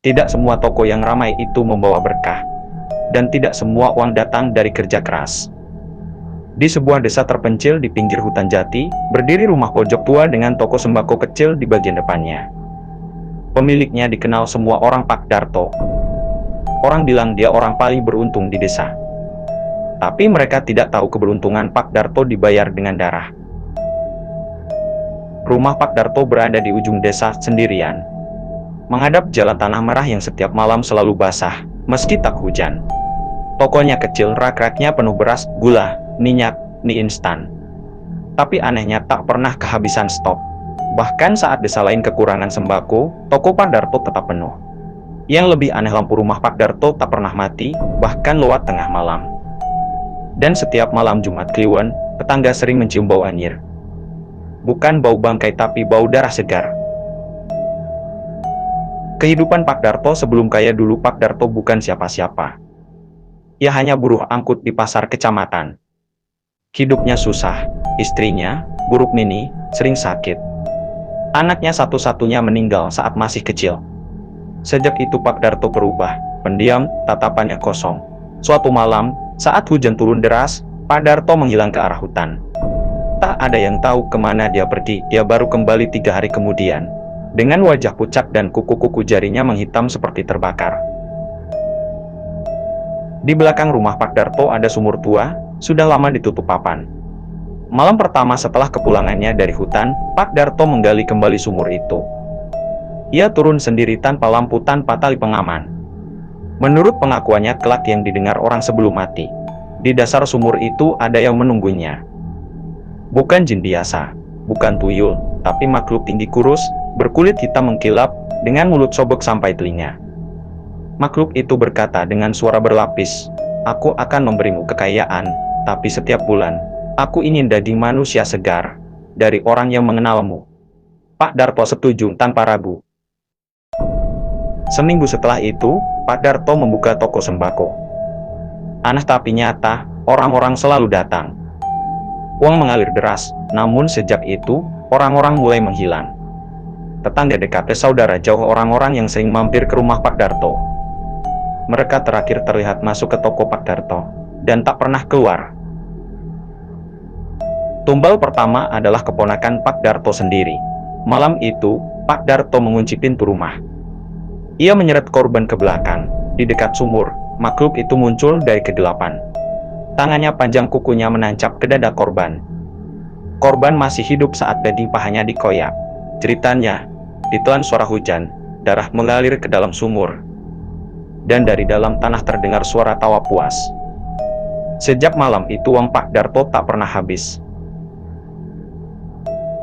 Tidak semua toko yang ramai itu membawa berkah, dan tidak semua uang datang dari kerja keras. Di sebuah desa terpencil di pinggir hutan jati, berdiri rumah pojok tua dengan toko sembako kecil di bagian depannya. Pemiliknya dikenal semua orang Pak Darto. Orang bilang dia orang paling beruntung di desa. Tapi mereka tidak tahu keberuntungan Pak Darto dibayar dengan darah. Rumah Pak Darto berada di ujung desa sendirian, menghadap jalan tanah merah yang setiap malam selalu basah, meski tak hujan. Tokonya kecil, rak-raknya penuh beras, gula, minyak, mie instan. Tapi anehnya tak pernah kehabisan stok. Bahkan saat desa lain kekurangan sembako, toko Pak Darto tetap penuh. Yang lebih aneh, lampu rumah Pak Darto tak pernah mati, bahkan lewat tengah malam. Dan setiap malam Jumat Kliwon, tetangga sering mencium bau anyir. Bukan bau bangkai tapi bau darah segar. Kehidupan Pak Darto sebelum kaya dulu. Pak Darto bukan siapa-siapa. Ia hanya buruh angkut di pasar kecamatan. Hidupnya susah. Istrinya, Bu Rukmini, sering sakit. Anaknya satu-satunya meninggal saat masih kecil. Sejak itu Pak Darto berubah, pendiam, tatapannya kosong. Suatu malam, saat hujan turun deras, Pak Darto menghilang ke arah hutan. Tak ada yang tahu kemana dia pergi. Dia baru kembali 3 hari kemudian, dengan wajah pucat dan kuku-kuku jarinya menghitam seperti terbakar. Di belakang rumah Pak Darto ada sumur tua, sudah lama ditutup papan. Malam pertama setelah kepulangannya dari hutan, Pak Darto menggali kembali sumur itu. Ia turun sendiri tanpa lampu, tanpa tali pengaman. Menurut pengakuannya kelak yang didengar orang sebelum mati, di dasar sumur itu ada yang menunggunya. Bukan jin biasa, bukan tuyul, tapi makhluk tinggi kurus, berkulit hitam mengkilap, dengan mulut sobek sampai telinga. Makhluk itu berkata dengan suara berlapis, "Aku akan memberimu kekayaan, tapi setiap bulan, aku ingin daging manusia segar, dari orang yang mengenalmu." Pak Darto setuju tanpa ragu. Seminggu setelah itu, Pak Darto membuka toko sembako. Aneh tapi nyata, orang-orang selalu datang. Uang mengalir deras, namun sejak itu, orang-orang mulai menghilang. Tetangga dekatnya, saudara jauh, orang-orang yang sering mampir ke rumah Pak Darto. Mereka terakhir terlihat masuk ke toko Pak Darto, dan tak pernah keluar. Tumbal pertama adalah keponakan Pak Darto sendiri. Malam itu, Pak Darto mengunci pintu rumah. Ia menyeret korban ke belakang. Di dekat sumur, makhluk itu muncul dari kegelapan. Tangannya panjang, kukunya menancap ke dada korban. Korban masih hidup saat daging pahanya dikoyak. Ceritanya, ditelan suara hujan, darah mengalir ke dalam sumur. Dan dari dalam tanah terdengar suara tawa puas. Sejak malam itu uang Pak Darto tak pernah habis.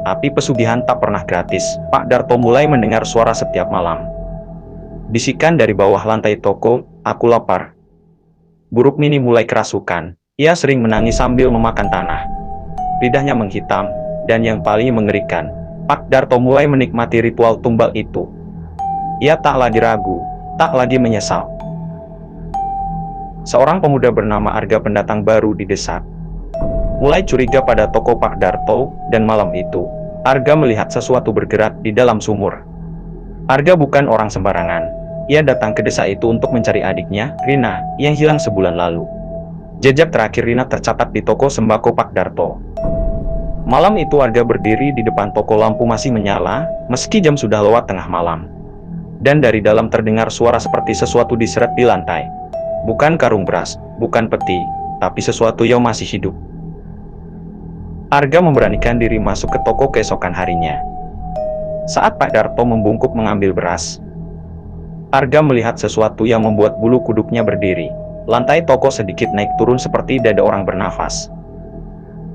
Tapi pesugihan tak pernah gratis. Pak Darto mulai mendengar suara setiap malam. Bisikan dari bawah lantai toko, "Aku lapar." Bu Rukmini mulai kerasukan. Ia sering menangis sambil memakan tanah. Lidahnya menghitam, dan yang paling mengerikan, Pak Darto mulai menikmati ritual tumbal itu. Ia tak lagi ragu, tak lagi menyesal. Seorang pemuda bernama Arga, pendatang baru di desa, mulai curiga pada toko Pak Darto, dan malam itu, Arga melihat sesuatu bergerak di dalam sumur. Arga bukan orang sembarangan. Ia datang ke desa itu untuk mencari adiknya, Rina, yang hilang sebulan lalu. Jejak terakhir Rina tercatat di toko sembako Pak Darto. Malam itu Arga berdiri di depan toko, lampu masih menyala, meski jam sudah lewat tengah malam. Dan dari dalam terdengar suara seperti sesuatu diseret di lantai. Bukan karung beras, bukan peti, tapi sesuatu yang masih hidup. Arga memberanikan diri masuk ke toko keesokan harinya. Saat Pak Darto membungkuk mengambil beras, Arga melihat sesuatu yang membuat bulu kuduknya berdiri. Lantai toko sedikit naik turun seperti dada orang bernafas.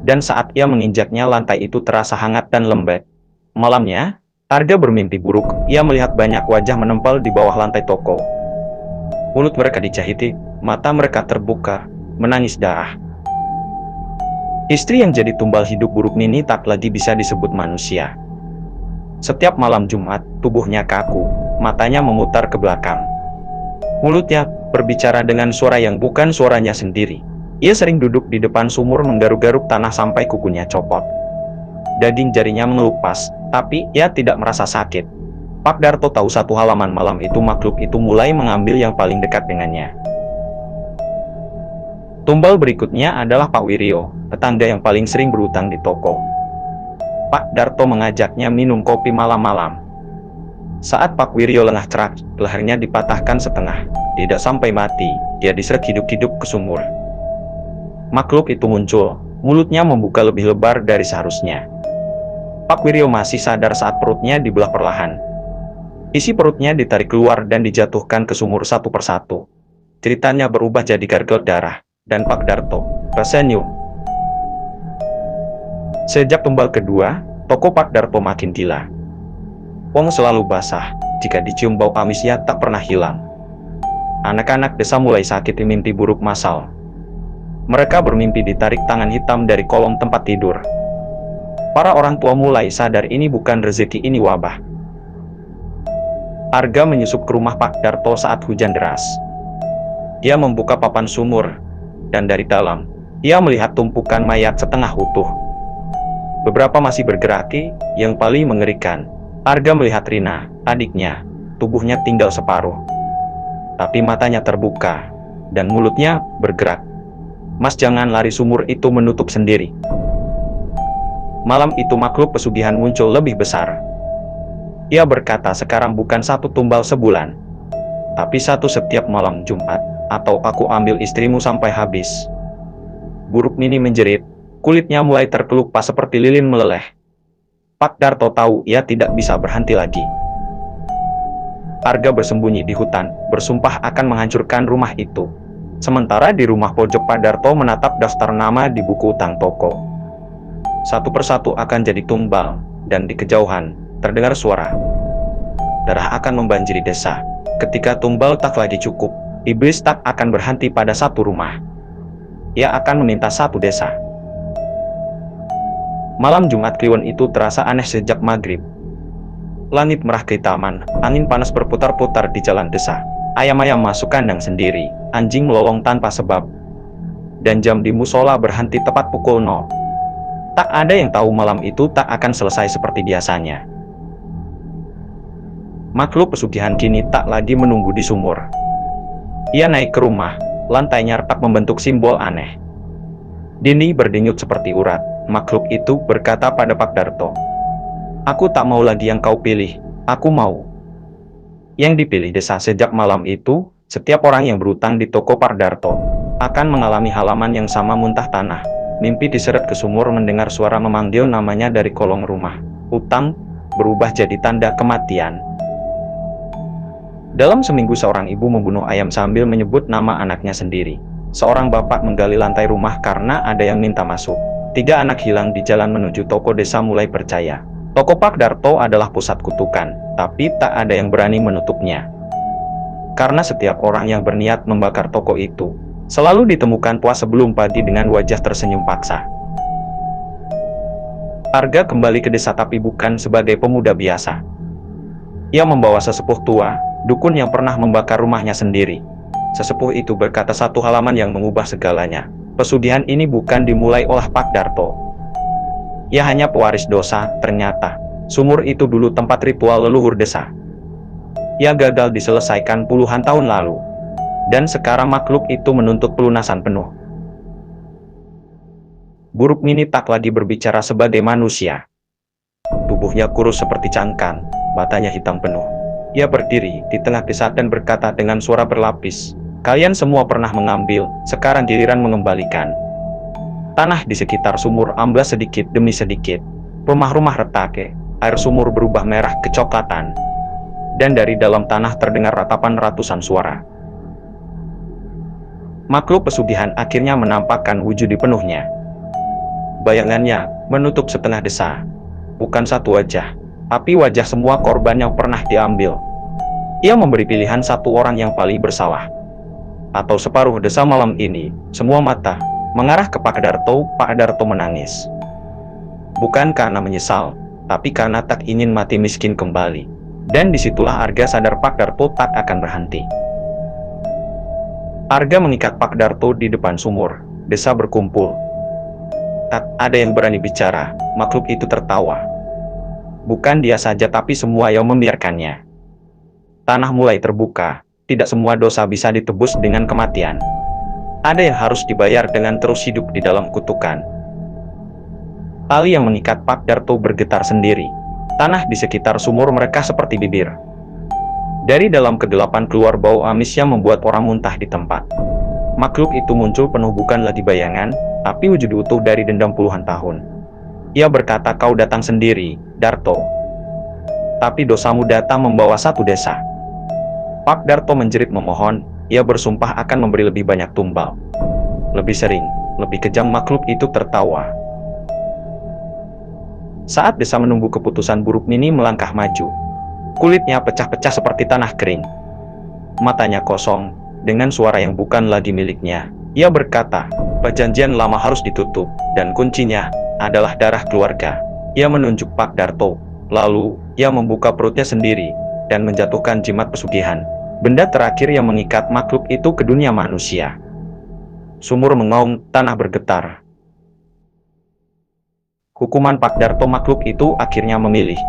Dan saat ia menginjaknya, lantai itu terasa hangat dan lembek. Malamnya, Arga bermimpi buruk. Ia melihat banyak wajah menempel di bawah lantai toko. Mulut mereka dijahiti, mata mereka terbuka, menangis darah. Istri yang jadi tumbal hidup Bu Rukmini tak lagi bisa disebut manusia. Setiap malam Jumat, tubuhnya kaku, matanya memutar ke belakang. Mulutnya berbicara dengan suara yang bukan suaranya sendiri. Ia sering duduk di depan sumur menggaruk-garuk tanah sampai kukunya copot. Daging jarinya mengelupas, tapi ia tidak merasa sakit. Pak Darto tahu satu halaman malam itu makhluk itu mulai mengambil yang paling dekat dengannya. Tumbal berikutnya adalah Pak Wiryo, tetangga yang paling sering berutang di toko. Pak Darto mengajaknya minum kopi malam-malam. Saat Pak Wiryo lengah cerak, lehernya dipatahkan setengah. Tidak sampai mati, dia diseret hidup-hidup ke sumur. Makhluk itu muncul, mulutnya membuka lebih lebar dari seharusnya. Pak Wiryo masih sadar saat perutnya dibelah perlahan. Isi perutnya ditarik keluar dan dijatuhkan ke sumur satu persatu. Ceritanya berubah jadi gargel darah, dan Pak Darto tersenyum. Sejak tumbal kedua, toko Pak Darto makin gila. Wong selalu basah, jika dicium bau amisnya tak pernah hilang. Anak-anak desa mulai sakit mimpi buruk masal. Mereka bermimpi ditarik tangan hitam dari kolong tempat tidur. Para orang tua mulai sadar ini bukan rezeki, ini wabah. Arga menyusup ke rumah Pak Darto saat hujan deras. Dia membuka papan sumur, dan dari dalam, ia melihat tumpukan mayat setengah utuh. Beberapa masih bergeraki, yang paling mengerikan. Arga melihat Rina, adiknya, tubuhnya tinggal separuh. Tapi matanya terbuka, dan mulutnya bergerak. Mas, jangan lari, sumur itu menutup sendiri. Malam itu makhluk pesugihan muncul lebih besar. Ia berkata, sekarang bukan satu tumbal sebulan, tapi satu setiap malam Jumat, atau aku ambil istrimu sampai habis. Buruk Mini menjerit, kulitnya mulai terkelupas seperti lilin meleleh. Pak Darto tahu ia tidak bisa berhenti lagi. Arga bersembunyi di hutan, bersumpah akan menghancurkan rumah itu. Sementara di rumah pojok Pak Darto menatap daftar nama di buku utang toko. Satu persatu akan jadi tumbal, dan di kejauhan terdengar suara. Darah akan membanjiri desa. Ketika tumbal tak lagi cukup, iblis tak akan berhenti pada satu rumah. Ia akan meminta satu desa. Malam Jumat Kliwon itu terasa aneh sejak maghrib. Langit merah kehitaman, angin panas berputar-putar di jalan desa. Ayam-ayam masuk kandang sendiri, anjing melolong tanpa sebab. Dan jam di musola berhenti tepat pukul 0. Tak ada yang tahu malam itu tak akan selesai seperti biasanya. Makhluk pesugihan kini tak lagi menunggu di sumur. Ia naik ke rumah, lantainya retak membentuk simbol aneh. Dini berdenyut seperti urat. Makhluk itu berkata pada Pak Darto, "Aku tak mau lagi yang kau pilih, aku mau yang dipilih desa." Sejak malam itu, setiap orang yang berutang di toko Pak Darto akan mengalami halaman yang sama, muntah tanah. Mimpi diseret ke sumur, mendengar suara memanggil namanya dari kolong rumah. Utang berubah jadi tanda kematian. Dalam seminggu seorang ibu membunuh ayam sambil menyebut nama anaknya sendiri. Seorang bapak menggali lantai rumah karena ada yang minta masuk. 3 anak hilang di jalan menuju toko desa mulai percaya. Toko Pak Darto adalah pusat kutukan, tapi tak ada yang berani menutupnya. Karena setiap orang yang berniat membakar toko itu selalu ditemukan puas sebelum pagi dengan wajah tersenyum paksa. Arga kembali ke desa tapi bukan sebagai pemuda biasa. Ia membawa sesepuh tua, dukun yang pernah membakar rumahnya sendiri. Sesepuh itu berkata satu halaman yang mengubah segalanya. Pesugihan ini bukan dimulai oleh Pak Darto. Ia hanya pewaris dosa. Ternyata sumur itu dulu tempat ritual leluhur desa. Ia gagal diselesaikan puluhan tahun lalu. Dan sekarang makhluk itu menuntut pelunasan penuh. Buruk Mini tak lagi berbicara sebagai manusia. Tubuhnya kurus seperti cangkang, matanya hitam penuh. Ia berdiri di tengah desa dan berkata dengan suara berlapis, "Kalian semua pernah mengambil, sekarang giliran mengembalikan." Tanah di sekitar sumur amblas sedikit demi sedikit. Rumah-rumah retak, air sumur berubah merah kecoklatan. Dan dari dalam tanah terdengar ratapan ratusan suara. Makhluk pesugihan akhirnya menampakkan wujud di penuhnya. Bayangannya menutup setengah desa. Bukan satu wajah, tapi wajah semua korban yang pernah diambil. Ia memberi pilihan satu orang yang paling bersalah. Atau separuh desa. Malam ini, semua mata mengarah ke Pak Darto. Pak Darto menangis. Bukan karena menyesal, tapi karena tak ingin mati miskin kembali. Dan disitulah Arga sadar Pak Darto tak akan berhenti. Arga mengikat Pak Darto di depan sumur. Desa berkumpul. Tak ada yang berani bicara. Makhluk itu tertawa. Bukan dia saja tapi semua yang membiarkannya. Tanah mulai terbuka, tidak semua dosa bisa ditebus dengan kematian. Ada yang harus dibayar dengan terus hidup di dalam kutukan. Tali yang mengikat Pak Darto bergetar sendiri. Tanah di sekitar sumur mereka seperti bibir. Dari dalam kegelapan keluar bau amis yang membuat orang muntah di tempat. Makhluk itu muncul penuh bukan lagi bayangan, tapi wujud utuh dari dendam puluhan tahun. Ia berkata, "Kau datang sendiri, Darto. Tapi dosamu datang membawa satu desa." Pak Darto menjerit memohon, ia bersumpah akan memberi lebih banyak tumbal. Lebih sering, lebih kejam. Makhluk itu tertawa. Saat desa menunggu keputusan, buruk Nini melangkah maju. Kulitnya pecah-pecah seperti tanah kering. Matanya kosong, dengan suara yang bukan lagi miliknya. Ia berkata, "Perjanjian lama harus ditutup, dan kuncinya adalah darah keluarga." Ia menunjuk Pak Darto. Lalu, ia membuka perutnya sendiri, dan menjatuhkan jimat pesugihan. Benda terakhir yang mengikat makhluk itu ke dunia manusia. Sumur mengaum, tanah bergetar. Hukuman Pak Darto, makhluk itu akhirnya memilih.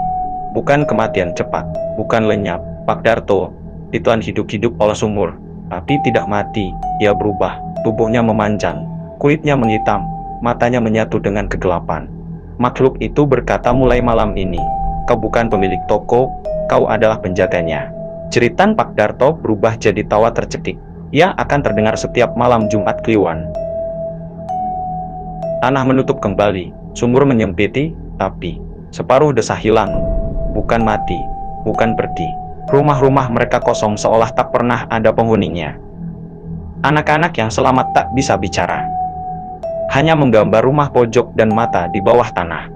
Bukan kematian cepat, bukan lenyap. Pak Darto ditelan hidup-hidup oleh sumur, tapi tidak mati. Ia berubah, tubuhnya memanjang, kulitnya menghitam, matanya menyatu dengan kegelapan. Makhluk itu berkata, "Mulai malam ini, kau bukan pemilik toko, kau adalah penjaganya." Jeritan Pak Darto berubah jadi tawa tercekik. Ia akan terdengar setiap malam Jumat Kliwon. Tanah menutup kembali, sumur menyempiti, tapi separuh desa hilang. Bukan mati, bukan pergi. Rumah-rumah mereka kosong seolah tak pernah ada penghuninya. Anak-anak yang selamat tak bisa bicara. Hanya menggambar rumah pojok dan mata di bawah tanah.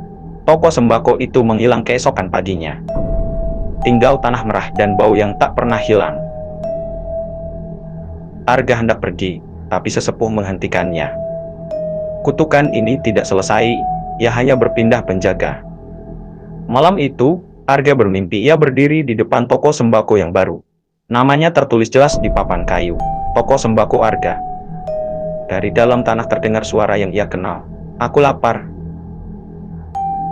Toko sembako itu menghilang keesokan paginya. Tinggal tanah merah dan bau yang tak pernah hilang. Arga hendak pergi, tapi sesepuh menghentikannya. Kutukan ini tidak selesai, ia hanya berpindah penjaga. Malam itu, Arga bermimpi ia berdiri di depan toko sembako yang baru. Namanya tertulis jelas di papan kayu, Toko Sembako Arga. Dari dalam tanah terdengar suara yang ia kenal. "Aku lapar."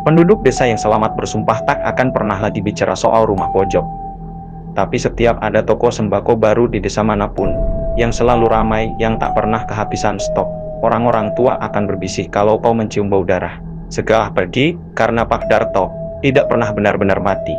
Penduduk desa yang selamat bersumpah tak akan pernah lagi bicara soal rumah pojok. Tapi setiap ada toko sembako baru di desa manapun, yang selalu ramai, yang tak pernah kehabisan stok, orang-orang tua akan berbisik, "Kalau kau mencium bau darah, segera pergi, karena Pak Darto tidak pernah benar-benar mati."